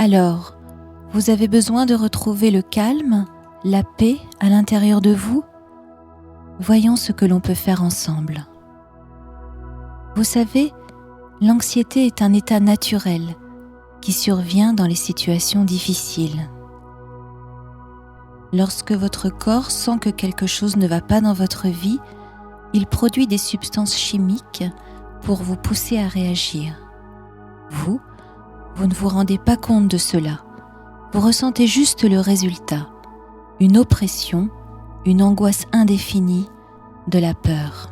Alors, vous avez besoin de retrouver le calme, la paix à l'intérieur de vous? Voyons ce que l'on peut faire ensemble. Vous savez, l'anxiété est un état naturel qui survient dans les situations difficiles. Lorsque votre corps sent que quelque chose ne va pas dans votre vie, il produit des substances chimiques pour vous pousser à réagir. Vous ne vous rendez pas compte de cela. Vous ressentez juste le résultat, une oppression, une angoisse indéfinie, de la peur.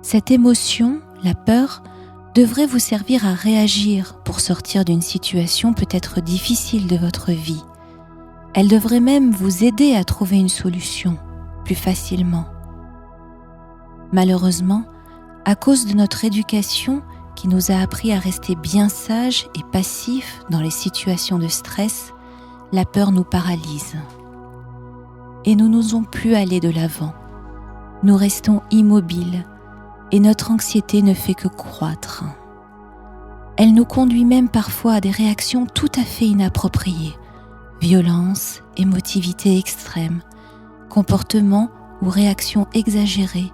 Cette émotion, la peur, devrait vous servir à réagir pour sortir d'une situation peut-être difficile de votre vie. Elle devrait même vous aider à trouver une solution plus facilement. Malheureusement, à cause de notre éducation qui nous a appris à rester bien sages et passifs dans les situations de stress, la peur nous paralyse. Et nous n'osons plus aller de l'avant. Nous restons immobiles et notre anxiété ne fait que croître. Elle nous conduit même parfois à des réactions tout à fait inappropriées. Violence, émotivité extrême, comportements ou réactions exagérées,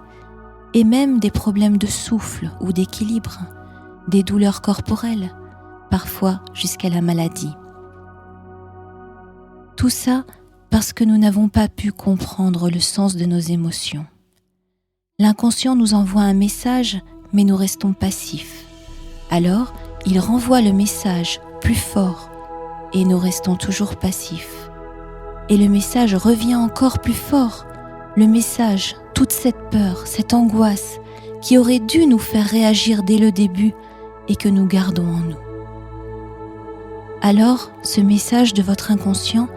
et même des problèmes de souffle ou d'équilibre, des douleurs corporelles, parfois jusqu'à la maladie. Tout ça parce que nous n'avons pas pu comprendre le sens de nos émotions. L'inconscient nous envoie un message, mais nous restons passifs. Alors, il renvoie le message plus fort, et nous restons toujours passifs. Et le message revient encore plus fort. Le message, toute cette peur, cette angoisse, qui aurait dû nous faire réagir dès le début et que nous gardons en nous. Alors, ce message de votre inconscient,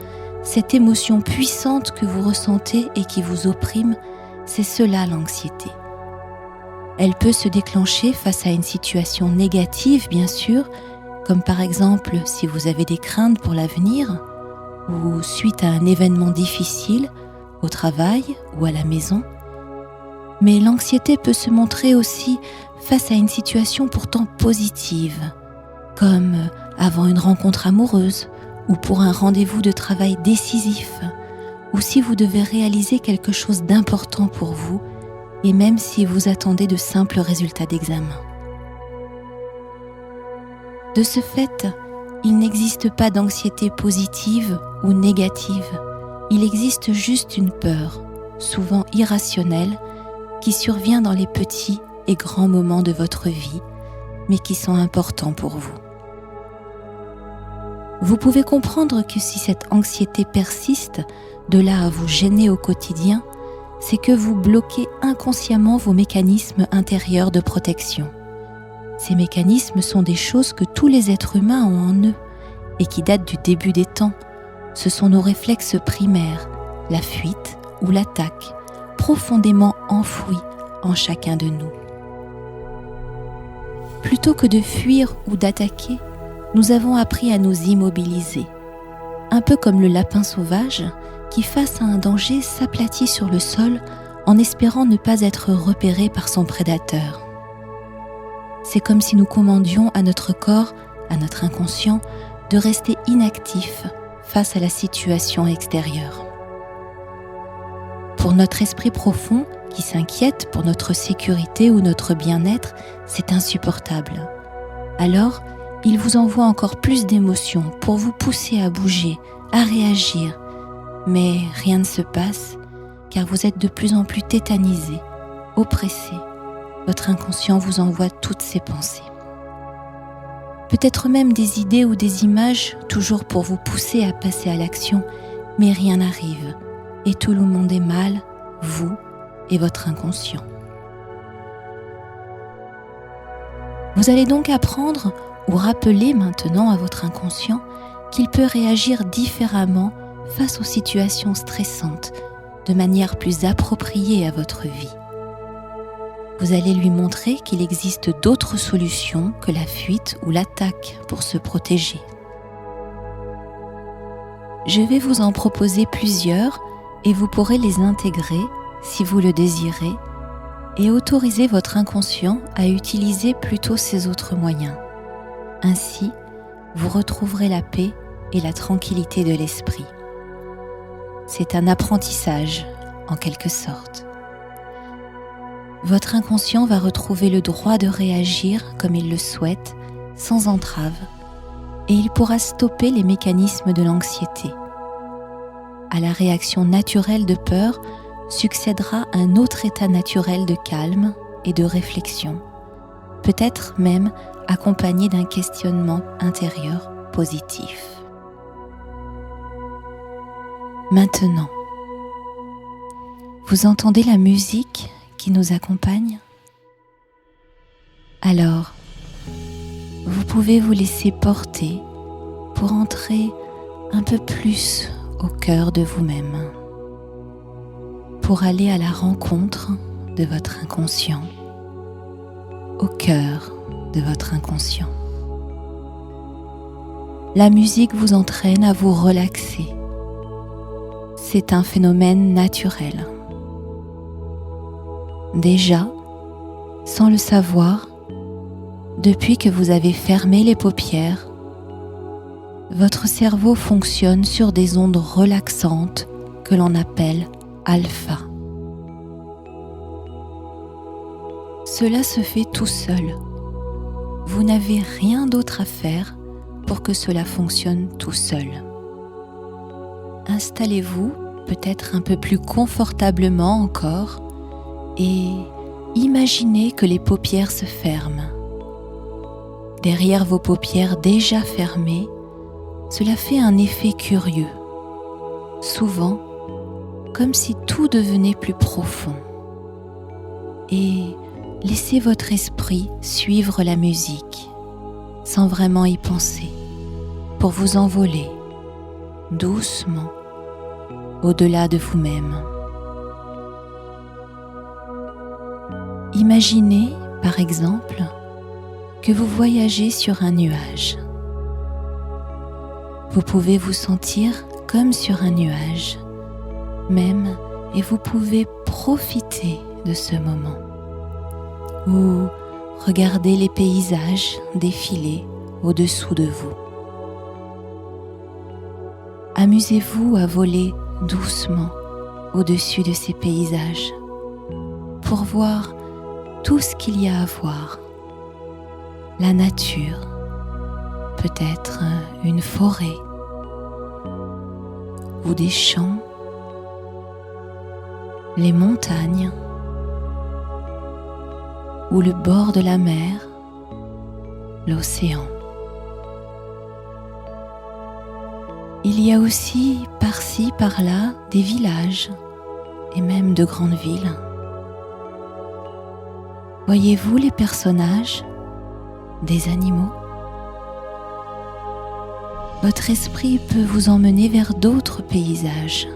cette émotion puissante que vous ressentez et qui vous opprime, c'est cela l'anxiété. Elle peut se déclencher face à une situation négative, bien sûr, comme par exemple si vous avez des craintes pour l'avenir ou suite à un événement difficile au travail ou à la maison. Mais l'anxiété peut se montrer aussi face à une situation pourtant positive, comme avant une rencontre amoureuse ou pour un rendez-vous de travail décisif, ou si vous devez réaliser quelque chose d'important pour vous, et même si vous attendez de simples résultats d'examen. De ce fait, il n'existe pas d'anxiété positive ou négative. Il existe juste une peur, souvent irrationnelle, qui survient dans les petits et grands moments de votre vie, mais qui sont importants pour vous. Vous pouvez comprendre que si cette anxiété persiste, de là à vous gêner au quotidien, c'est que vous bloquez inconsciemment vos mécanismes intérieurs de protection. Ces mécanismes sont des choses que tous les êtres humains ont en eux et qui datent du début des temps. Ce sont nos réflexes primaires, la fuite ou l'attaque, profondément enfouis en chacun de nous. Plutôt que de fuir ou d'attaquer, nous avons appris à nous immobiliser, un peu comme le lapin sauvage qui, face à un danger, s'aplatit sur le sol en espérant ne pas être repéré par son prédateur. C'est comme si nous commandions à notre corps, à notre inconscient, de rester inactif face à la situation extérieure. Pour notre esprit profond, qui s'inquiète pour notre sécurité ou notre bien-être, c'est insupportable. Alors, il vous envoie encore plus d'émotions pour vous pousser à bouger, à réagir. Mais rien ne se passe, car vous êtes de plus en plus tétanisé, oppressé. Votre inconscient vous envoie toutes ses pensées. Peut-être même des idées ou des images, toujours pour vous pousser à passer à l'action, mais rien n'arrive, et tout le monde est mal, vous et votre inconscient. Vous allez donc apprendre ou rappeler maintenant à votre inconscient qu'il peut réagir différemment face aux situations stressantes, de manière plus appropriée à votre vie. Vous allez lui montrer qu'il existe d'autres solutions que la fuite ou l'attaque pour se protéger. Je vais vous en proposer plusieurs et vous pourrez les intégrer si vous le désirez et autoriser votre inconscient à utiliser plutôt ces autres moyens. Ainsi, vous retrouverez la paix et la tranquillité de l'esprit. C'est un apprentissage, en quelque sorte. Votre inconscient va retrouver le droit de réagir comme il le souhaite, sans entrave, et il pourra stopper les mécanismes de l'anxiété. À la réaction naturelle de peur succédera un autre état naturel de calme et de réflexion, peut-être même accompagné d'un questionnement intérieur positif. Maintenant, vous entendez la musique qui nous accompagne ? Alors, vous pouvez vous laisser porter pour entrer un peu plus au cœur de vous-même, pour aller à la rencontre de votre inconscient, au cœur de votre inconscient. La musique vous entraîne à vous relaxer. C'est un phénomène naturel. Déjà, sans le savoir, depuis que vous avez fermé les paupières, votre cerveau fonctionne sur des ondes relaxantes que l'on appelle alpha. Cela se fait tout seul. Vous n'avez rien d'autre à faire pour que cela fonctionne tout seul. Installez-vous peut-être un peu plus confortablement encore et imaginez que les paupières se ferment. Derrière vos paupières déjà fermées, cela fait un effet curieux, souvent comme si tout devenait plus profond. Et laissez votre esprit suivre la musique, sans vraiment y penser, pour vous envoler doucement au-delà de vous-même. Imaginez, par exemple, que vous voyagez sur un nuage. Vous pouvez vous sentir comme sur un nuage, même, et vous pouvez profiter de ce moment. Ou regardez les paysages défiler au-dessous de vous. Amusez-vous à voler doucement au-dessus de ces paysages pour voir tout ce qu'il y a à voir. La nature, peut-être une forêt ou des champs, les montagnes ou le bord de la mer, l'océan. Il y a aussi par-ci, par-là des villages et même de grandes villes. Voyez-vous les personnages, des animaux ? Votre esprit peut vous emmener vers d'autres paysages.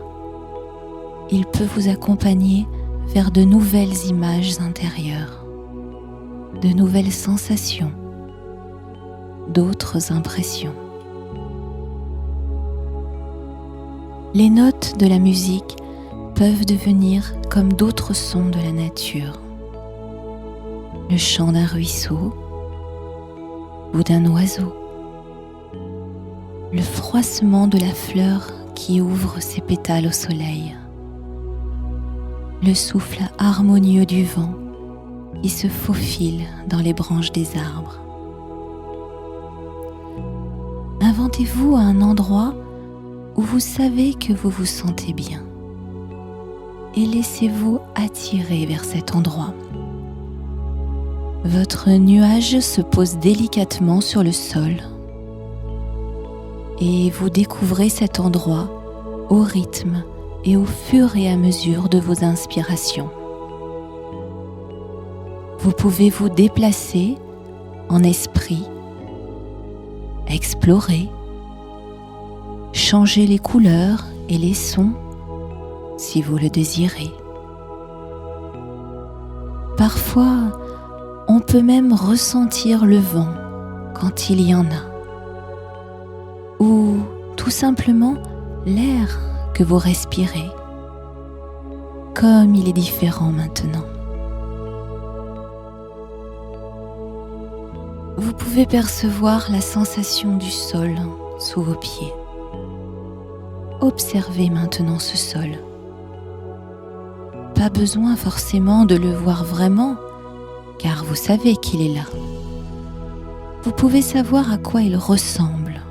Il peut vous accompagner vers de nouvelles images intérieures, de nouvelles sensations, d'autres impressions. Les notes de la musique peuvent devenir comme d'autres sons de la nature. Le chant d'un ruisseau ou d'un oiseau. Le froissement de la fleur qui ouvre ses pétales au soleil. Le souffle harmonieux du vent qui se faufile dans les branches des arbres. Inventez-vous un endroit où vous savez que vous vous sentez bien et laissez-vous attirer vers cet endroit. Votre nuage se pose délicatement sur le sol et vous découvrez cet endroit au rythme et au fur et à mesure de vos inspirations. Vous pouvez vous déplacer en esprit, explorer, changer les couleurs et les sons si vous le désirez. Parfois, on peut même ressentir le vent quand il y en a, ou tout simplement l'air que vous respirez, comme il est différent maintenant. Vous pouvez percevoir la sensation du sol sous vos pieds. Observez maintenant ce sol. Pas besoin forcément de le voir vraiment, car vous savez qu'il est là. Vous pouvez savoir à quoi il ressemble.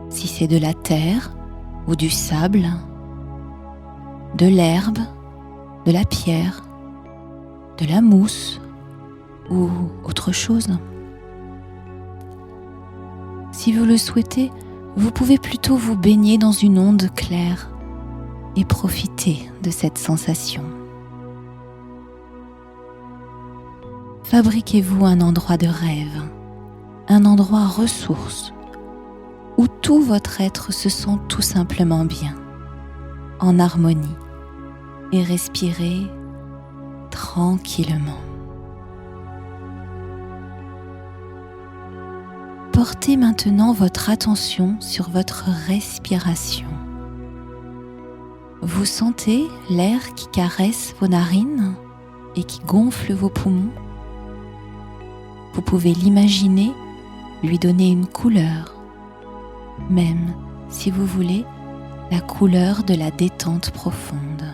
Si c'est de la terre ou du sable, de l'herbe, de la pierre, de la mousse ou autre chose. Si vous le souhaitez, vous pouvez plutôt vous baigner dans une onde claire et profiter de cette sensation. Fabriquez-vous un endroit de rêve, un endroit ressource, où tout votre être se sent tout simplement bien, en harmonie, et respirez tranquillement. Portez maintenant votre attention sur votre respiration. Vous sentez l'air qui caresse vos narines et qui gonfle vos poumons? Vous pouvez l'imaginer, lui donner une couleur, même si vous voulez la couleur de la détente profonde.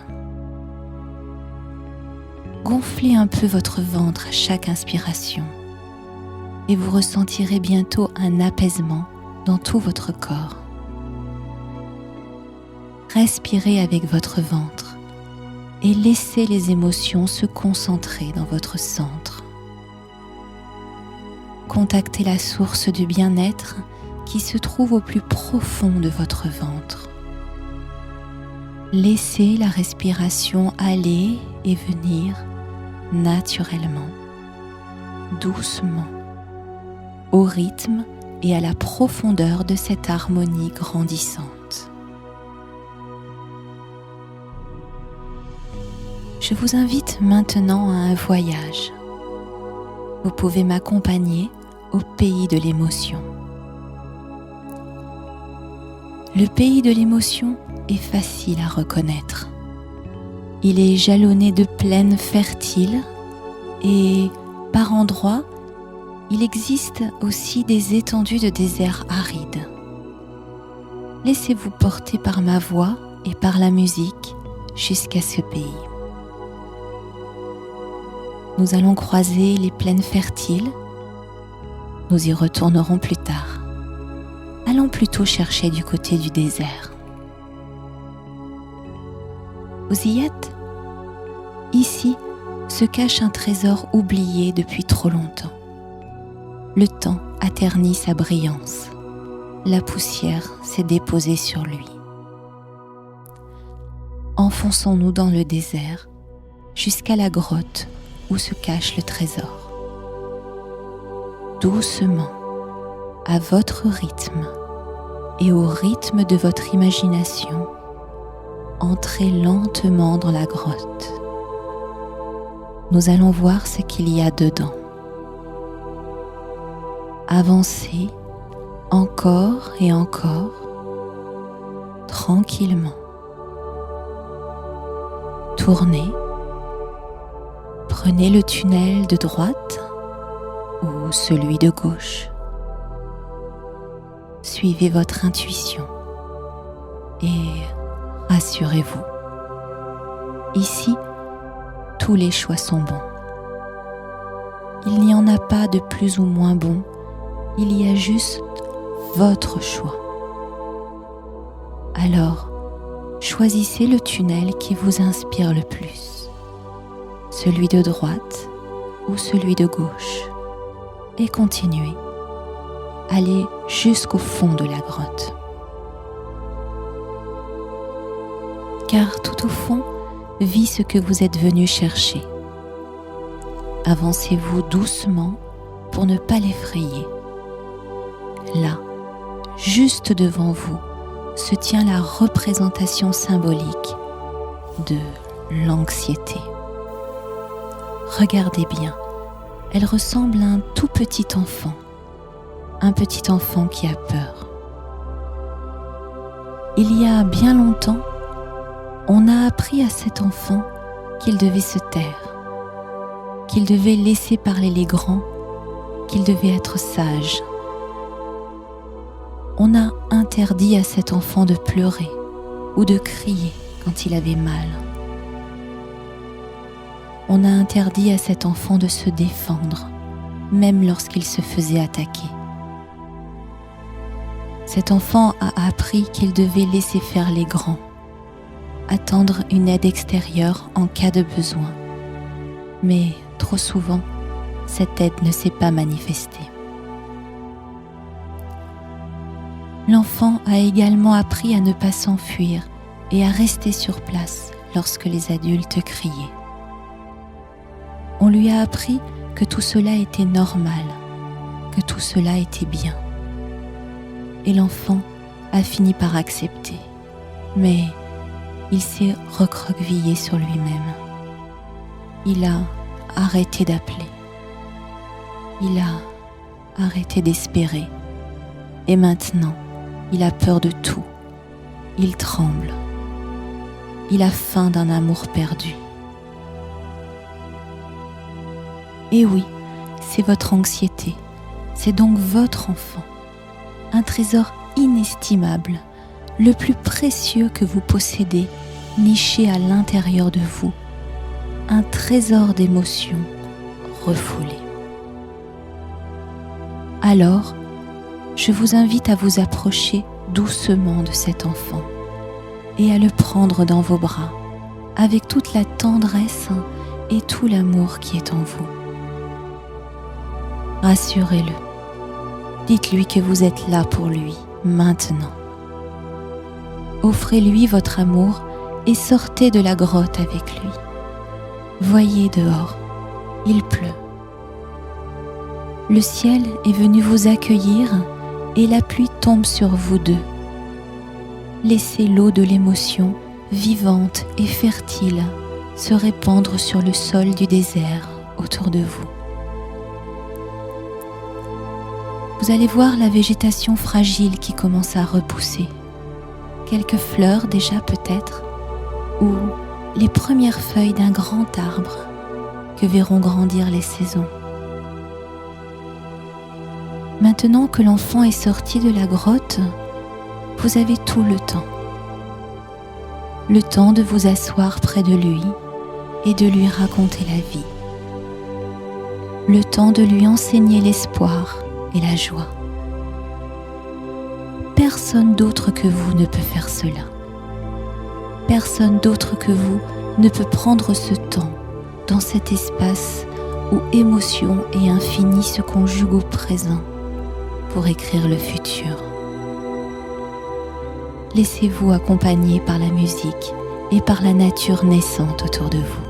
Gonflez un peu votre ventre à chaque inspiration et vous ressentirez bientôt un apaisement dans tout votre corps. Respirez avec votre ventre et laissez les émotions se concentrer dans votre centre. Contactez la source du bien-être qui se trouve au plus profond de votre ventre. Laissez la respiration aller et venir naturellement, doucement, au rythme et à la profondeur de cette harmonie grandissante. Je vous invite maintenant à un voyage. Vous pouvez m'accompagner au pays de l'émotion. Le pays de l'émotion est facile à reconnaître. Il est jalonné de plaines fertiles et, par endroits, il existe aussi des étendues de déserts arides. Laissez-vous porter par ma voix et par la musique jusqu'à ce pays. Nous allons croiser les plaines fertiles. Nous y retournerons plus tard. Allons plutôt chercher du côté du désert. Vous y êtes? Ici se cache un trésor oublié depuis trop longtemps. Le temps a terni sa brillance. La poussière s'est déposée sur lui. Enfonçons-nous dans le désert jusqu'à la grotte où se cache le trésor. Doucement, à votre rythme et au rythme de votre imagination, entrez lentement dans la grotte. Nous allons voir ce qu'il y a dedans. Avancez encore et encore, tranquillement. Tournez. Prenez le tunnel de droite ou celui de gauche. Suivez votre intuition et rassurez-vous. Ici, tous les choix sont bons. Il n'y en a pas de plus ou moins bon, il y a juste votre choix. Alors, choisissez le tunnel qui vous inspire le plus, celui de droite ou celui de gauche, et continuez. Allez jusqu'au fond de la grotte. Car tout au fond vit ce que vous êtes venu chercher. Avancez-vous doucement pour ne pas l'effrayer. Là, juste devant vous, se tient la représentation symbolique de l'anxiété. Regardez bien, elle ressemble à un tout petit enfant qui a peur. Il y a bien longtemps, on a appris à cet enfant qu'il devait se taire, qu'il devait laisser parler les grands qu'il devait être sage. On a interdit à cet enfant de pleurer ou de crier quand il avait mal. On a interdit à cet enfant de se défendre, même lorsqu'il se faisait attaquer. Cet enfant a appris qu'il devait laisser faire les grands, attendre une aide extérieure en cas de besoin. Mais trop souvent, cette aide ne s'est pas manifestée. L'enfant a également appris à ne pas s'enfuir et à rester sur place lorsque les adultes criaient. On lui a appris que tout cela était normal, que tout cela était bien. Et l'enfant a fini par accepter, mais il s'est recroquevillé sur lui-même. Il a arrêté d'appeler. Il a arrêté d'espérer. Et maintenant, il a peur de tout. Il tremble. Il a faim d'un amour perdu. Et oui, c'est votre anxiété. C'est donc votre enfant. Un trésor inestimable, le plus précieux que vous possédez, niché à l'intérieur de vous. Un trésor d'émotions refoulées. Alors, je vous invite à vous approcher doucement de cet enfant et à le prendre dans vos bras avec toute la tendresse et tout l'amour qui est en vous. Rassurez-le. Dites-lui que vous êtes là pour lui, maintenant. Offrez-lui votre amour et sortez de la grotte avec lui. Voyez dehors, il pleut. Le ciel est venu vous accueillir et la pluie tombe sur vous deux. Laissez l'eau de l'émotion, vivante et fertile, se répandre sur le sol du désert autour de vous. Vous allez voir la végétation fragile qui commence à repousser. Quelques fleurs déjà peut-être, ou les premières feuilles d'un grand arbre que verront grandir les saisons. Maintenant que l'enfant est sorti de la grotte, vous avez tout le temps. Le temps de vous asseoir près de lui et de lui raconter la vie. Le temps de lui enseigner l'espoir et la joie. Personne d'autre que vous ne peut faire cela. Personne d'autre que vous ne peut prendre ce temps dans cet espace où émotion et infini se conjuguent au présent pour écrire le futur. Laissez-vous accompagner par la musique et par la nature naissante autour de vous.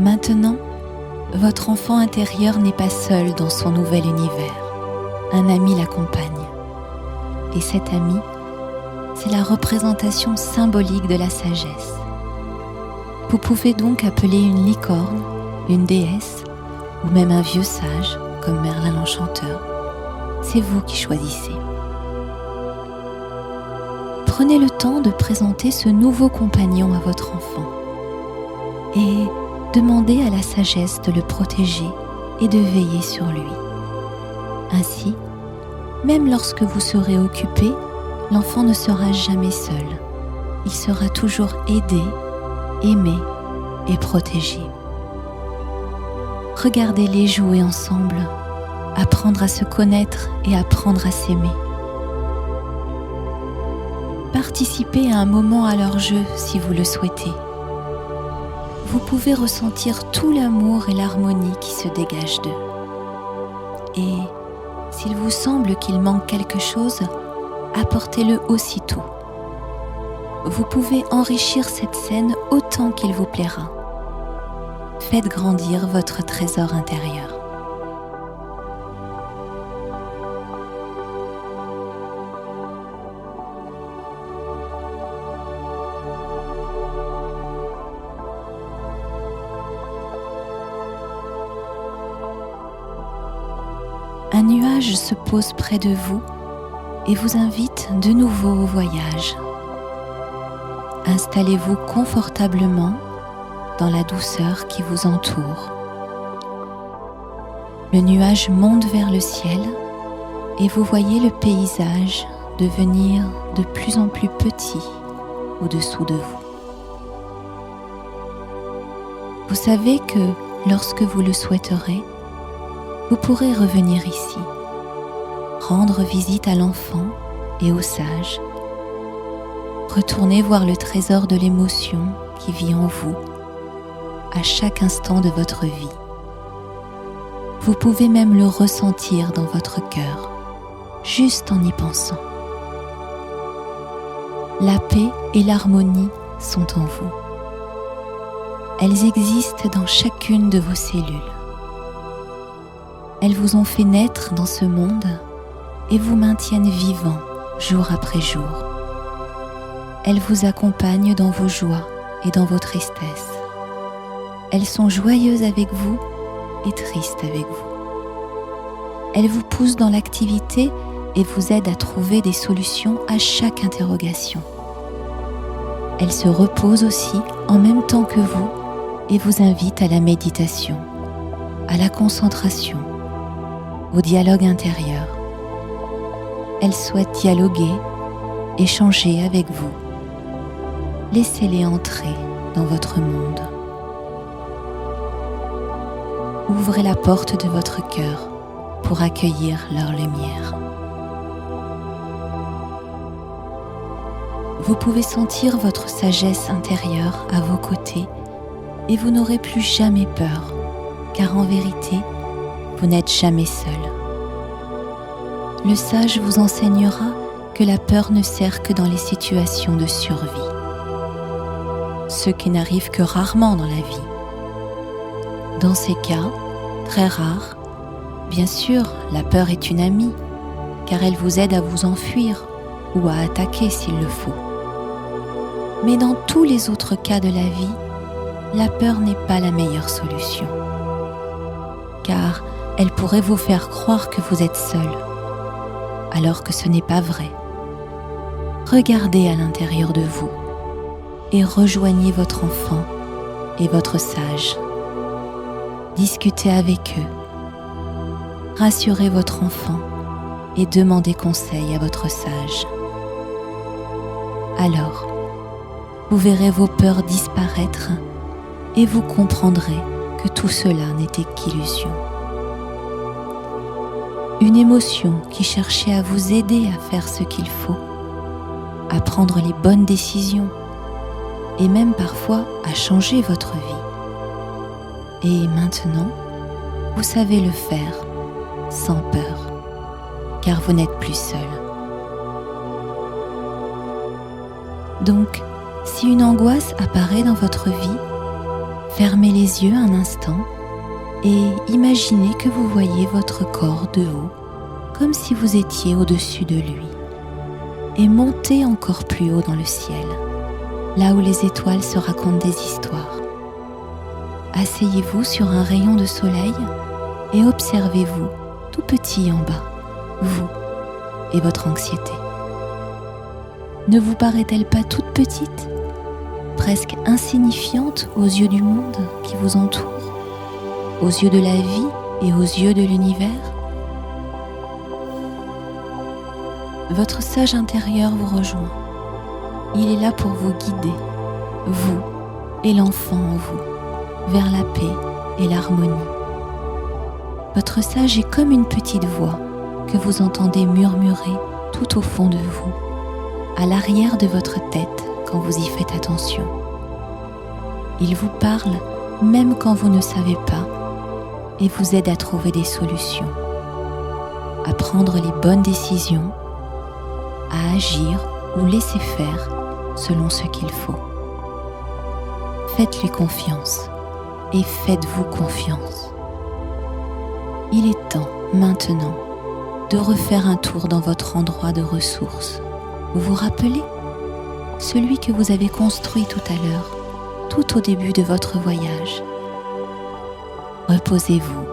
Maintenant, votre enfant intérieur n'est pas seul dans son nouvel univers. Un ami l'accompagne. Et cet ami, c'est la représentation symbolique de la sagesse. Vous pouvez donc appeler une licorne, une déesse, ou même un vieux sage, comme Merlin l'Enchanteur. C'est vous qui choisissez. Prenez le temps de présenter ce nouveau compagnon à votre enfant. Et demandez à la sagesse de le protéger et de veiller sur lui. Ainsi, même lorsque vous serez occupé, l'enfant ne sera jamais seul. Il sera toujours aidé, aimé et protégé. Regardez-les jouer ensemble, apprendre à se connaître et apprendre à s'aimer. Participez à un moment à leur jeu si vous le souhaitez. Vous pouvez ressentir tout l'amour et l'harmonie qui se dégagent d'eux. Et s'il vous semble qu'il manque quelque chose, apportez-le aussitôt. Vous pouvez enrichir cette scène autant qu'il vous plaira. Faites grandir votre trésor intérieur. un nuage se pose près de vous et vous invite de nouveau au voyage. Installez-vous confortablement dans la douceur qui vous entoure. Le nuage monte vers le ciel et vous voyez le paysage devenir de plus en plus petit au-dessous de vous. Vous savez que lorsque vous le souhaiterez, vous pourrez revenir ici, rendre visite à l'enfant et aux sages, retourner voir le trésor de l'émotion qui vit en vous à chaque instant de votre vie. Vous pouvez même le ressentir dans votre cœur, juste en y pensant. La paix et l'harmonie sont en vous. Elles existent dans chacune de vos cellules. Elles vous ont fait naître dans ce monde et vous maintiennent vivant jour après jour. Elles vous accompagnent dans vos joies et dans vos tristesses. Elles sont joyeuses avec vous et tristes avec vous. Elles vous poussent dans l'activité et vous aident à trouver des solutions à chaque interrogation. Elles se reposent aussi en même temps que vous et vous invitent à la méditation, à la concentration, au dialogue intérieur. Elles souhaitent dialoguer, échanger avec vous. Laissez-les entrer dans votre monde. Ouvrez la porte de votre cœur pour accueillir leur lumière. Vous pouvez sentir votre sagesse intérieure à vos côtés et vous n'aurez plus jamais peur, car en vérité, vous n'êtes jamais seul. Le sage vous enseignera que la peur ne sert que dans les situations de survie, ce qui n'arrive que rarement dans la vie. Dans ces cas, très rares, bien sûr, la peur est une amie, car elle vous aide à vous enfuir ou à attaquer s'il le faut. Mais dans tous les autres cas de la vie, la peur n'est pas la meilleure solution, car elle pourrait vous faire croire que vous êtes seul, alors que ce n'est pas vrai. Regardez à l'intérieur de vous et rejoignez votre enfant et votre sage. Discutez avec eux, rassurez votre enfant et demandez conseil à votre sage. Alors, vous verrez vos peurs disparaître et vous comprendrez que tout cela n'était qu'illusion. Une émotion qui cherchait à vous aider à faire ce qu'il faut, à prendre les bonnes décisions et même parfois à changer votre vie. Et maintenant, vous savez le faire sans peur, car vous n'êtes plus seul. Donc, si une angoisse apparaît dans votre vie, fermez les yeux un instant et imaginez que vous voyez votre corps de haut, comme si vous étiez au-dessus de lui, et montez encore plus haut dans le ciel, là où les étoiles se racontent des histoires. Asseyez-vous sur un rayon de soleil et observez-vous tout petit en bas, vous et votre anxiété. Ne vous paraît-elle pas toute petite, presque insignifiante aux yeux du monde qui vous entoure, aux yeux de la vie et aux yeux de l'univers? Votre sage intérieur vous rejoint. Il est là pour vous guider, vous et l'enfant en vous, vers la paix et l'harmonie. Votre sage est comme une petite voix que vous entendez murmurer tout au fond de vous, à l'arrière de votre tête quand vous y faites attention. Il vous parle même quand vous ne savez pas et vous aide à trouver des solutions, à prendre les bonnes décisions, à agir ou laisser faire selon ce qu'il faut. Faites-lui confiance et faites-vous confiance. Il est temps maintenant de refaire un tour dans votre endroit de ressources. Vous vous rappelez? Celui que vous avez construit tout à l'heure, tout au début de votre voyage. Reposez-vous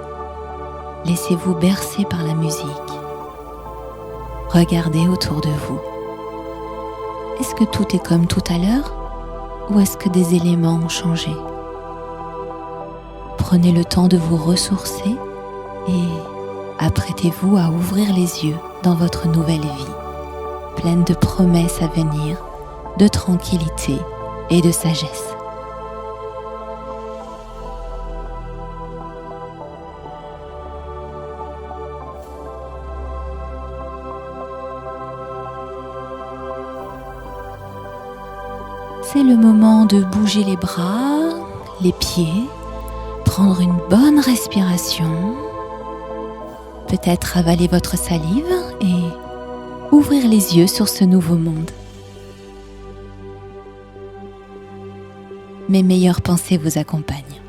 Laissez-vous bercer par la musique. Regardez autour de vous. Est-ce que tout est comme tout à l'heure ou est-ce que des éléments ont changé? Prenez le temps de vous ressourcer et apprêtez-vous à ouvrir les yeux dans votre nouvelle vie, pleine de promesses à venir, de tranquillité et de sagesse. C'est le moment de bouger les bras, les pieds, prendre une bonne respiration, peut-être avaler votre salive et ouvrir les yeux sur ce nouveau monde. Mes meilleures pensées vous accompagnent.